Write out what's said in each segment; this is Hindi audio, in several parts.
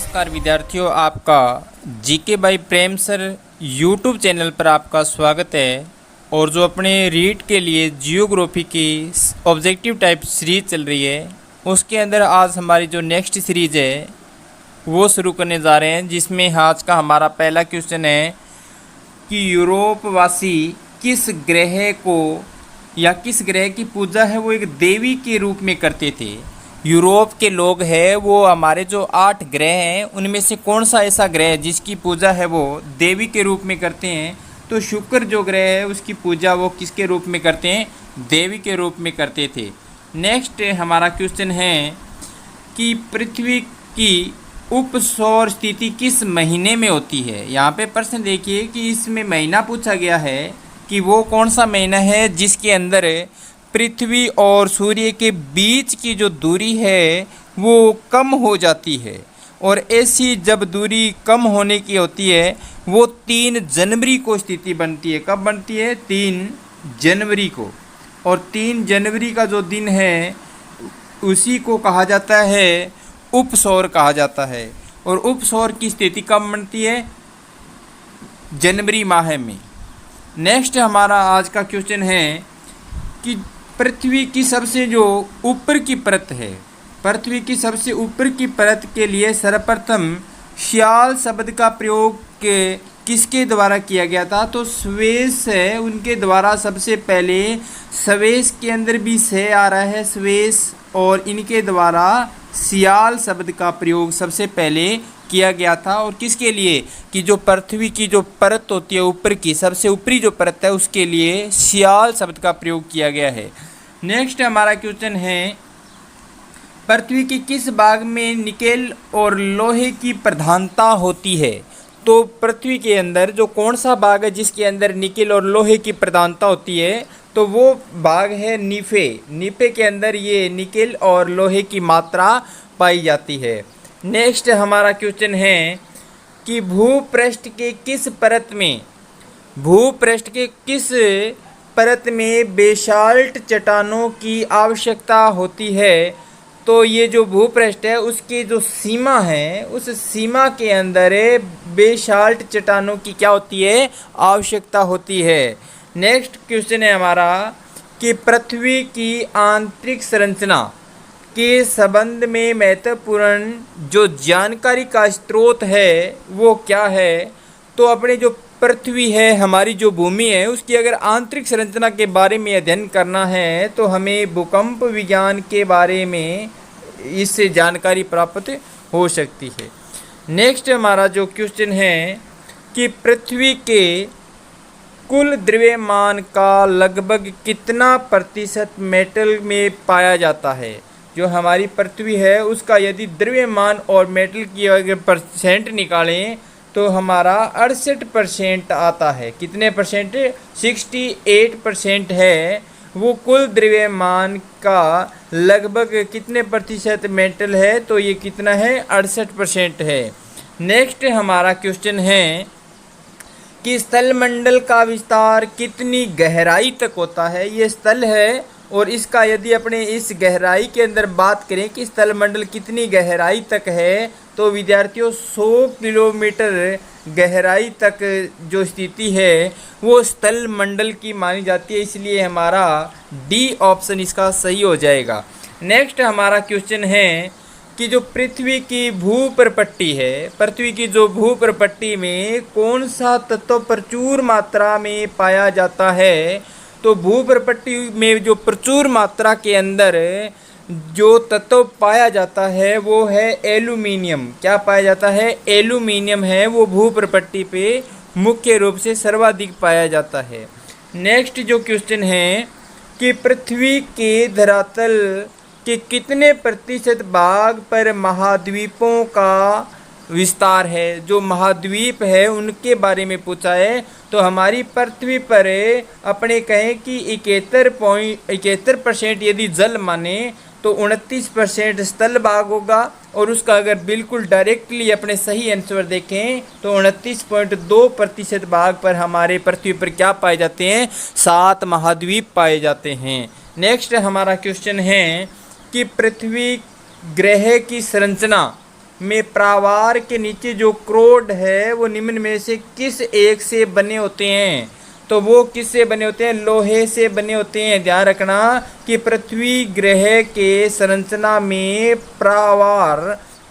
नमस्कार विद्यार्थियों, आपका GK by Prem sir YouTube channel पर आपका स्वागत है। और जो अपने रीट के लिए जियोग्राफी की ऑब्जेक्टिव टाइप सीरीज चल रही है, उसके अंदर आज हमारी जो नेक्स्ट सीरीज है वो शुरू करने जा रहे हैं, जिसमें आज का हमारा पहला क्वेश्चन है कि यूरोपवासी किस ग्रह को या किस ग्रह की पूजा है वो एक देवी के रूप में करते थे। यूरोप के लोग हैं वो हमारे जो 8 ग्रह हैं उनमें से कौन सा ऐसा ग्रह है जिसकी पूजा है वो देवी के रूप में करते हैं। तो शुक्र जो ग्रह है उसकी पूजा वो किसके रूप में करते हैं, देवी के रूप में करते थे। नेक्स्ट हमारा क्वेश्चन है कि पृथ्वी की उपसौर स्थिति किस महीने में होती है। यहाँ पे प्रश्न देखिए कि इसमें महीना पूछा गया है कि वो कौन सा महीना है जिसके अंदर पृथ्वी और सूर्य के बीच की जो दूरी है वो कम हो जाती है। और ऐसी जब दूरी कम होने की होती है वो 3 जनवरी को स्थिति बनती है। कब बनती है? 3 जनवरी को। और 3 जनवरी का जो दिन है उसी को कहा जाता है उपसौर कहा जाता है। और उपसौर की स्थिति कब बनती है? जनवरी माह में। नेक्स्ट हमारा आज का क्वेश्चन है कि पृथ्वी की सबसे जो ऊपर की परत है, पृथ्वी की सबसे ऊपर की परत के लिए सर्वप्रथम श्याल शब्द का प्रयोग किसके द्वारा किया गया था? तो स्वेस है उनके द्वारा सबसे पहले। स्वेस के अंदर भी से आ रहा है स्वेस, और इनके द्वारा सियाल शब्द का प्रयोग सबसे पहले किया गया था। और किसके लिए? कि जो पृथ्वी की जो परत होती है ऊपर की सबसे ऊपरी जो परत है उसके लिए सियाल शब्द का प्रयोग किया गया है। नेक्स्ट हमारा क्वेश्चन है पृथ्वी की किस भाग में निकेल और लोहे की प्रधानता होती है। तो पृथ्वी के अंदर जो कौन सा भाग है जिसके अंदर निकेल और लोहे की प्रधानता होती है? तो वो भाग है नीफे। नीफे के अंदर ये निकेल और लोहे की मात्रा पाई जाती है। नेक्स्ट हमारा क्वेश्चन है कि भूपृष्ठ के किस परत में, भूपृष्ठ के किस परत में बेसाल्ट चट्टानों की आवश्यकता होती है। तो ये जो भूपृष्ठ है उसकी जो सीमा है उस सीमा के अंदर बेसाल्ट चट्टानों की क्या होती है? आवश्यकता होती है। नेक्स्ट क्वेश्चन है हमारा कि पृथ्वी की आंतरिक संरचना के संबंध में महत्वपूर्ण जो जानकारी का स्रोत है वो क्या है। तो अपने जो पृथ्वी है हमारी जो भूमि है उसकी अगर आंतरिक संरचना के बारे में अध्ययन करना है तो हमें भूकंप विज्ञान के बारे में इससे जानकारी प्राप्त हो सकती है। नेक्स्ट हमारा जो क्वेश्चन है कि पृथ्वी के कुल द्रव्यमान का लगभग कितना प्रतिशत मेटल में पाया जाता है। जो हमारी पृथ्वी है उसका यदि द्रव्यमान और मेटल की अगर परसेंट निकालें तो हमारा 68% आता है। कितने परसेंट? 68% है। वो कुल द्रव्यमान का लगभग कितने प्रतिशत मेटल है? तो ये कितना है? 68% है। नेक्स्ट हमारा क्वेश्चन है कि स्थलमंडल का विस्तार कितनी गहराई तक होता है। ये स्थल है और इसका यदि अपने इस गहराई के अंदर बात करें कि स्थलमंडल कितनी गहराई तक है तो विद्यार्थियों 100 किलोमीटर गहराई तक जो स्थिति है वो स्थलमंडल की मानी जाती है। इसलिए हमारा डी ऑप्शन इसका सही हो जाएगा। नेक्स्ट हमारा क्वेश्चन है कि जो पृथ्वी की भूप्रपट्टी है, पृथ्वी की जो भूप्रपट्टी में कौन सा तत्व प्रचुर मात्रा में पाया जाता है। तो भूप्रपट्टी में जो प्रचुर मात्रा के अंदर जो तत्व पाया जाता है वो है एल्यूमिनियम। क्या पाया जाता है? एल्यूमिनियम है वो भूप्रपट्टी पे मुख्य रूप से सर्वाधिक पाया जाता है। नेक्स्ट जो क्वेश्चन है कि पृथ्वी के धरातल के कितने प्रतिशत भाग पर महाद्वीपों का विस्तार है। जो महाद्वीप है उनके बारे में पूछा है। तो हमारी पृथ्वी पर अपने कहें कि 71% यदि जल माने तो 29% स्थल भाग होगा। और उसका अगर बिल्कुल डायरेक्टली अपने सही आंसर देखें तो 29.2% भाग पर हमारे पृथ्वी पर क्या पाए जाते हैं? 7 महाद्वीप पाए जाते हैं। नेक्स्ट हमारा क्वेश्चन है कि पृथ्वी ग्रह की संरचना में प्रावार के नीचे जो क्रोड है वो निम्न में से किस एक से बने होते हैं? तो वो किस से बने होते हैं? लोहे से बने होते हैं। ध्यान रखना कि पृथ्वी ग्रह के संरचना में प्रावार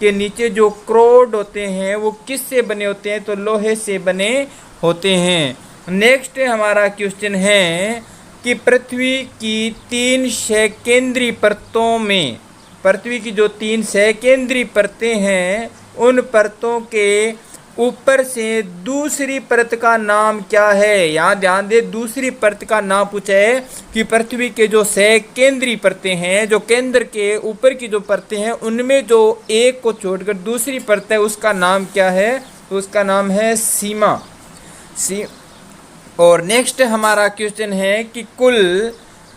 के नीचे जो क्रोड होते हैं वो किस से बने होते हैं? तो लोहे से बने होते हैं। नेक्स्ट हमारा क्वेश्चन है कि पृथ्वी की 3 सकेंद्री परतों में, पृथ्वी की जो 3 सकेंद्री परतें हैं उन परतों के ऊपर से दूसरी परत का नाम क्या है? यहाँ ध्यान दे, दूसरी परत का नाम पूछा है कि पृथ्वी के जो सकेंद्री परतें हैं, जो केंद्र के ऊपर की जो परतें हैं, उनमें जो एक को छोड़कर दूसरी परत है उसका नाम क्या है? तो उसका नाम है सीमा। और नेक्स्ट हमारा क्वेश्चन है कि कुल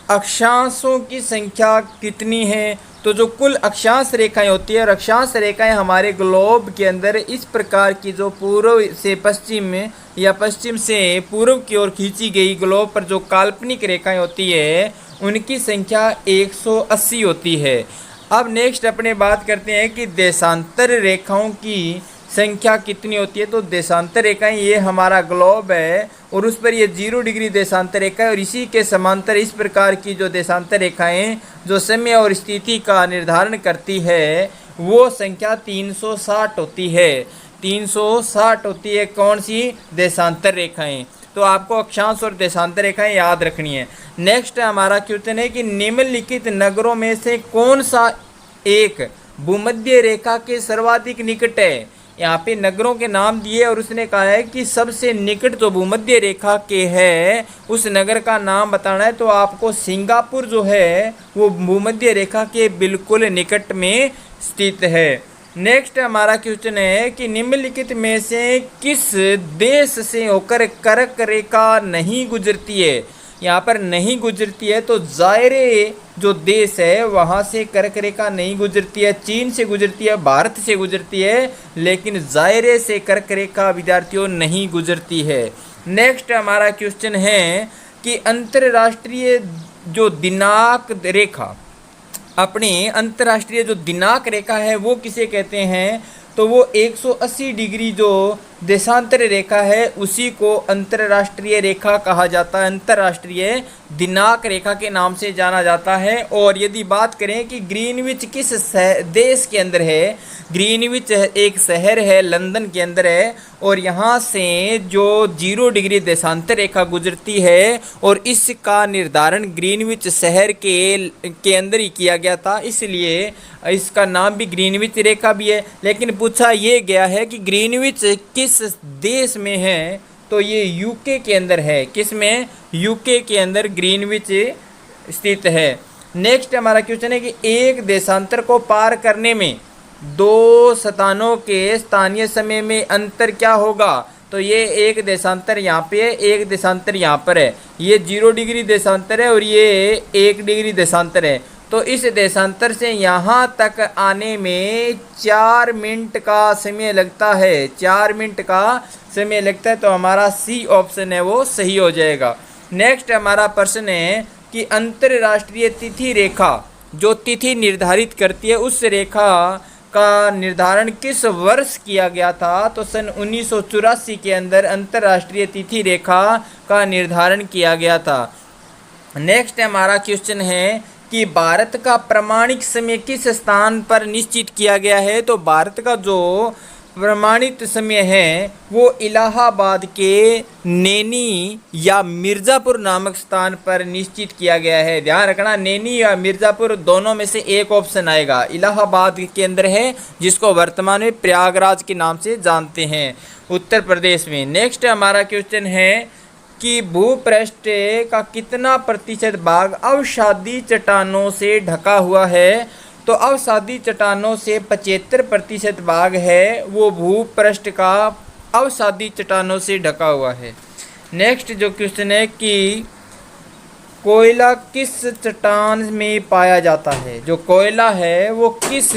अक्षांशों की संख्या कितनी है? तो जो कुल अक्षांश रेखाएं होती है, और अक्षांश रेखाएं हमारे ग्लोब के अंदर इस प्रकार की जो पूर्व से पश्चिम में या पश्चिम से पूर्व की ओर खींची गई ग्लोब पर जो काल्पनिक रेखाएं होती है उनकी संख्या 180 होती है। अब नेक्स्ट अपने बात करते हैं कि देशांतर रेखाओं की संख्या कितनी होती है? तो देशांतर रेखाएं, ये हमारा ग्लोब है और उस पर ये 0 डिग्री देशांतर रेखा है, और इसी के समांतर इस प्रकार की जो देशांतर रेखाएं जो समय और स्थिति का निर्धारण करती है वो संख्या 360 होती है। 360 होती है कौन सी? देशांतर रेखाएं। तो आपको अक्षांश और देशांतर रेखाएं याद रखनी है। नेक्स्ट हमारा क्वेश्चन है कि निम्नलिखित नगरों में से कौन सा एक भूमध्य रेखा के सर्वाधिक निकट है? यहाँ पे नगरों के नाम दिए और उसने कहा है कि सबसे निकट जो भूमध्य रेखा के है उस नगर का नाम बताना है। तो आपको सिंगापुर जो है वो भूमध्य रेखा के बिल्कुल निकट में स्थित है। नेक्स्ट हमारा क्वेश्चन है कि निम्नलिखित में से किस देश से होकर कर्क रेखा नहीं गुजरती है? यहाँ पर नहीं गुजरती है तो जायरे जो देश है वहाँ से कर्क रेखा नहीं गुजरती है। चीन से गुजरती है, भारत से गुजरती है, लेकिन जायरे से कर्क रेखा विद्यार्थियों नहीं गुजरती है। नेक्स्ट हमारा क्वेश्चन है कि अंतरराष्ट्रीय जो दिनांक रेखा, अपनी अंतरराष्ट्रीय जो दिनांक रेखा है वो किसे कहते हैं? तो वो 180 डिग्री जो देशांतर रेखा है उसी को अंतरराष्ट्रीय रेखा कहा जाता है, अंतरराष्ट्रीय दिनांक रेखा के नाम से जाना जाता है। और यदि बात करें कि ग्रीनविच किस देश के अंदर है, ग्रीनविच एक शहर है, लंदन के अंदर है, और यहाँ से जो 0 डिग्री देशांतर रेखा गुजरती है और इसका निर्धारण ग्रीनविच शहर के अंदर ही किया गया था, इसलिए इसका नाम भी ग्रीनविच रेखा भी है। लेकिन पूछा ये गया है कि ग्रीनविच किस देश में है? तो ये यूके के अंदर है। किस में? यूके के अंदर ग्रीनविच स्थित है। नेक्स्ट हमारा क्वेश्चन है कि एक देशांतर को पार करने में 2 स्थानों के स्थानीय समय में अंतर क्या होगा? तो ये एक देशांतर यहाँ पे है, एक देशांतर यहाँ पर है। ये 0 डिग्री देशांतर है और ये 1 डिग्री देशांतर है। तो इस देशांतर से यहाँ तक आने में 4 मिनट का समय लगता है, 4 मिनट का समय लगता है। तो हमारा सी ऑप्शन है वो सही हो जाएगा। नेक्स्ट हमारा प्रश्न है कि अंतरराष्ट्रीय तिथि रेखा जो तिथि निर्धारित करती है उस रेखा का निर्धारण किस वर्ष किया गया था? तो सन 1984 के अंदर अंतरराष्ट्रीय तिथि रेखा का निर्धारण किया गया था। नेक्स्ट हमारा क्वेश्चन है कि भारत का प्रमाणिक समय किस स्थान पर निश्चित किया गया है? तो भारत का जो प्रमाणित समय है वो इलाहाबाद के नैनी या मिर्ज़ापुर नामक स्थान पर निश्चित किया गया है। ध्यान रखना, नैनी या मिर्ज़ापुर दोनों में से एक ऑप्शन आएगा। इलाहाबाद के अंदर है, जिसको वर्तमान में प्रयागराज के नाम से जानते हैं, उत्तर प्रदेश में। नेक्स्ट हमारा क्वेश्चन है कि भूपृष्ठ का कितना प्रतिशत भाग अवसादी चट्टानों से ढका हुआ है? तो अवसादी चट्टानों से 75% भाग है वो भूपृष्ठ का अवसादी चट्टानों से ढका हुआ है। नेक्स्ट जो क्वेश्चन है कि कोयला किस चट्टान में पाया जाता है? जो कोयला है वो किस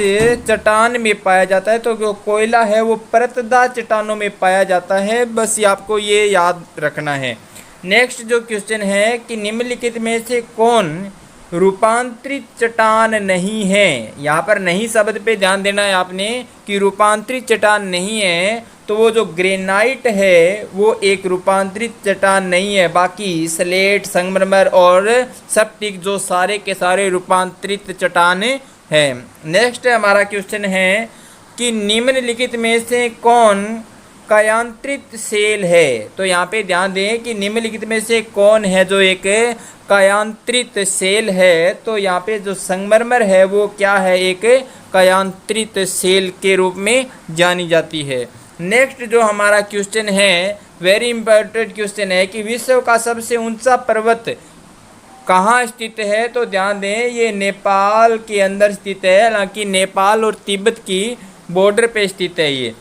चट्टान में पाया जाता है? तो जो कोयला है वो परतदार चट्टानों में पाया जाता है। बस ये आपको ये याद रखना है। नेक्स्ट जो क्वेश्चन है कि निम्नलिखित में से कौन रूपांतरित चट्टान नहीं है। यहाँ पर नहीं शब्द पे ध्यान देना है आपने कि रूपांतरित चट्टान नहीं है, तो वो जो ग्रेनाइट है वो एक रूपांतरित चट्टान नहीं है। बाकी स्लेट, संगमरमर और स्फटिक जो सारे के सारे रूपांतरित चट्टान है। नेक्स्ट हमारा क्वेश्चन है कि निम्नलिखित में से कौन कायांतरित सेल है। तो यहाँ पे ध्यान दें कि निम्नलिखित में से कौन है जो एक कायांतरित सेल है। तो यहाँ पे जो संगमरमर है वो क्या है, एक कायांतरित सेल के रूप में जानी जाती है। नेक्स्ट जो हमारा क्वेश्चन है, वेरी इंपॉर्टेंट क्वेश्चन है कि विश्व का सबसे ऊंचा पर्वत कहाँ स्थित है। तो ध्यान दें ये नेपाल के अंदर स्थित है, हालांकि नेपाल और तिब्बत की बॉर्डर पे स्थित है ये।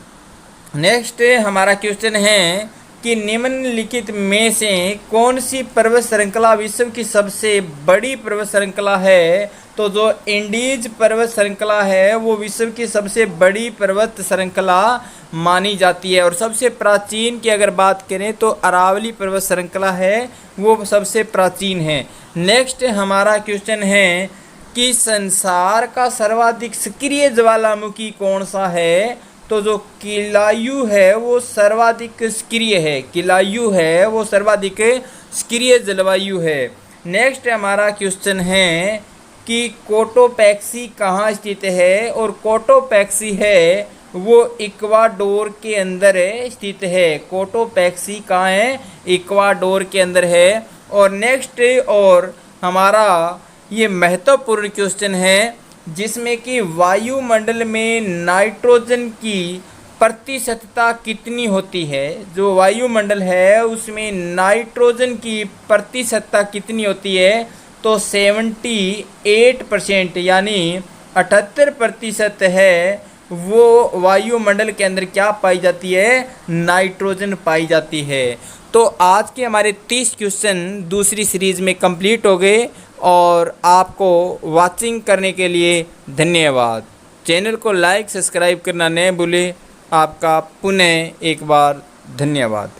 नेक्स्ट हमारा क्वेश्चन है कि निम्नलिखित में से कौन सी पर्वत श्रृंखला विश्व की सबसे बड़ी पर्वत श्रृंखला है। तो जो इंडीज पर्वत श्रृंखला है वो विश्व की सबसे बड़ी पर्वत श्रृंखला मानी जाती है। और सबसे प्राचीन की अगर बात करें तो अरावली पर्वत श्रृंखला है, वो सबसे प्राचीन है। नेक्स्ट हमारा क्वेश्चन है कि संसार का सर्वाधिक सक्रिय ज्वालामुखी कौन सा है। तो जो किलायु है वो सर्वाधिक सक्रिय है, किलायु है वो सर्वाधिक सक्रिय जलवायु है। नेक्स्ट हमारा क्वेश्चन है कि कोटोपैक्सी कहाँ स्थित है। और कोटोपैक्सी है वो इक्वाडोर के अंदर स्थित है। कोटोपैक्सी कहाँ है, इक्वाडोर के अंदर है। और नेक्स्ट और हमारा ये महत्वपूर्ण क्वेश्चन है जिसमें कि वायुमंडल में नाइट्रोजन की प्रतिशतता कितनी होती है। जो वायुमंडल है उसमें नाइट्रोजन की प्रतिशतता कितनी होती है। तो 78% यानी 78% है वो वायुमंडल के अंदर क्या पाई जाती है, नाइट्रोजन पाई जाती है। तो आज के हमारे 30 क्वेश्चन दूसरी सीरीज में कंप्लीट हो गए और आपको वाचिंग करने के लिए धन्यवाद। चैनल को लाइक सब्सक्राइब करना न भूलें। आपका पुनः एक बार धन्यवाद।